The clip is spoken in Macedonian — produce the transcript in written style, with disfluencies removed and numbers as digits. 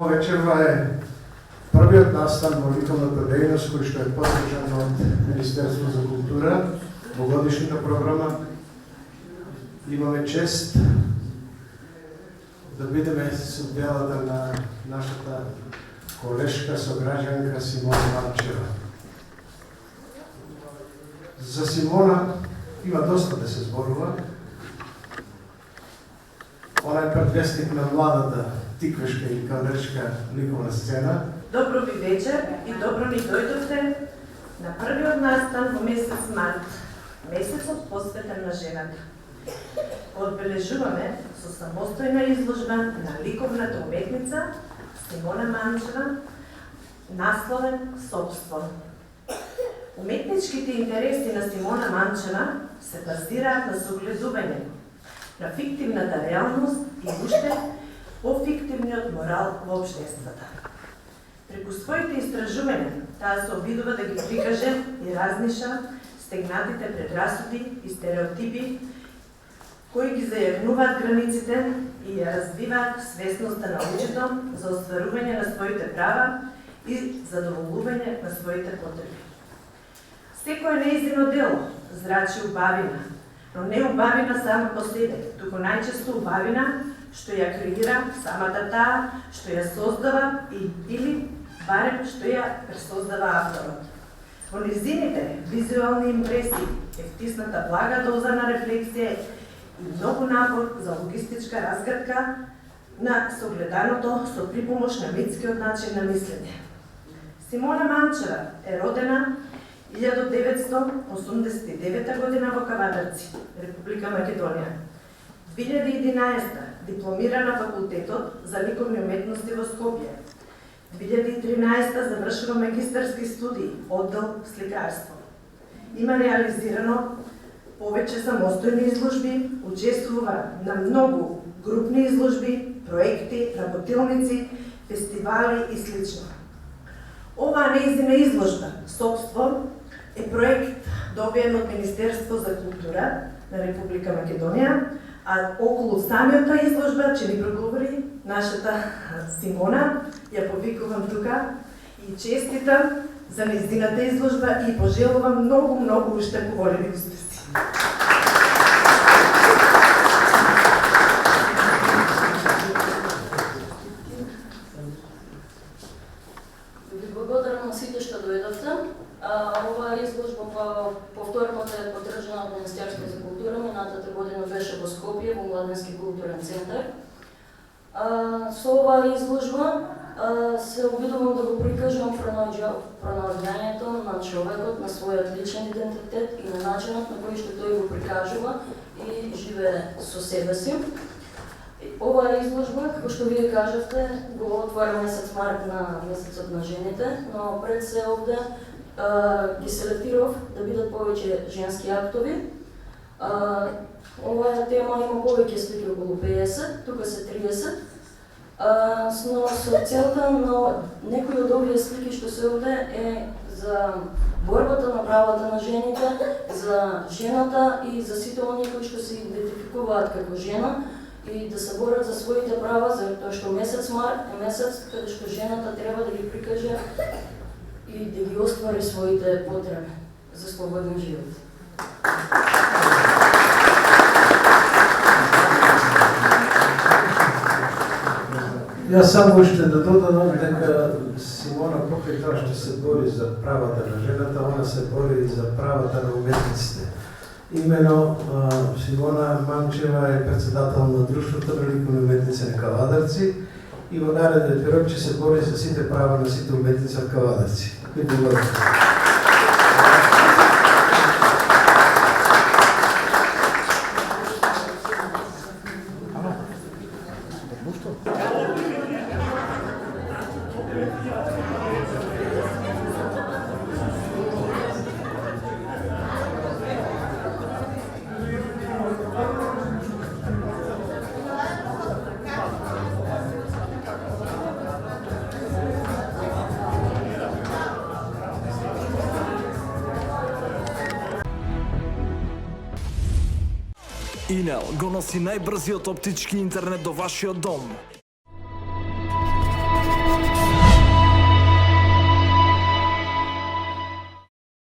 Вечерва е првиот настан во ликовната дејност кој што е подржан од Министерство за култура во годишната програма. Имаме чест да бидеме соделата на нашата колешка сограѓанка Симона Манчева. За Симона има доста да се зборува. Она е предвестник на младата тиквешка и кадречка ликовна сцена. Добро ви вечер и добро ни дојдовте на првиот настан во месец март, месецот посветен на жената. Одбележуваме со самостојна изложба на ликовната уметница Симона Манчева, насловен Собство. Уметничките интереси на Симона Манчева се базираат на согледување на фиктивната реалност и уште по-фиктивниот морал во општествата. Преку своите истражувања, таа се обидува да ги прикаже и разниша стегнатите предрасуди и стереотипи кои ги зајагнуваат границите и ја развиваат свесноста на учето за остварување на своите права и задоволување на своите потреби. Секој нејзино дело зрачи убавина, но не убавина само по себе, туку најчесто убавина што ја креира самата таа, што ја создава или барем што ја пресоздава авторот. Во низините визуални импресии е втисната блага доза на рефлексија и многу напор за логистичка разгадка на согледаното со припомош на митскиот начин на мислење. Симона Манчева е родена 1989 година во Кавадарци, Република Македонија. 2011 дипломира на факултетот за ликовни уметности во Скопје. 2013 завршува магистарски студии, оддел сликарство. Има реализирано повеќе самостојни изложби, учествува на многу групни изложби, проекти, работилници, фестивали и слично. Оваа нејзина изложба, Собство, е проект добиен од Министерство за култура на Република Македонија, а околу самиот изложба ќе ни проговори нашата Симона. Ја повикувам тука и честитам за нејзината изложба и пожелувам многу уште поголеми успеси. Ви благодарам на сите што дојдовте. Оваа изложба повторно е поддржана од Министерство за култура, минатата година беше во Скопје, во Младенски културен центар. Со оваа изложба се обидувам да го прикажам пронаоѓањето на човекот, на својот личен идентитет и на начинот на кој што тој го прикажува и живее со себе си. Оваа изложба, како што вие кажавте, го отвара месец март на месецот на жените, но пред се овде ги селектирав да бидат повеќе женски актови. Оваа тема има повеќе слики, околу 50, тука се 30. Но со целта на некои од овие слики што се овде е за борбата на правата на жените, за жената и за сите оние кои што се идентификуваат како жена и да се борат за своите права, затоа што месец март е месец каде што жената треба да ги прикаже и да ги оствари своите потреби за слободен живот. Јас само уште да додадам дека Симона покрај тоа што се бори за правата на жената, она се бори за правата на уметниците. Имено Симона Манчева е председател на Друштвото на ликовни уметници на Кавадарци и во нареден период ќе се бори за сите права на сите уметници од Кавадарци. Инел го носи најбрзиот оптички интернет до вашиот дом.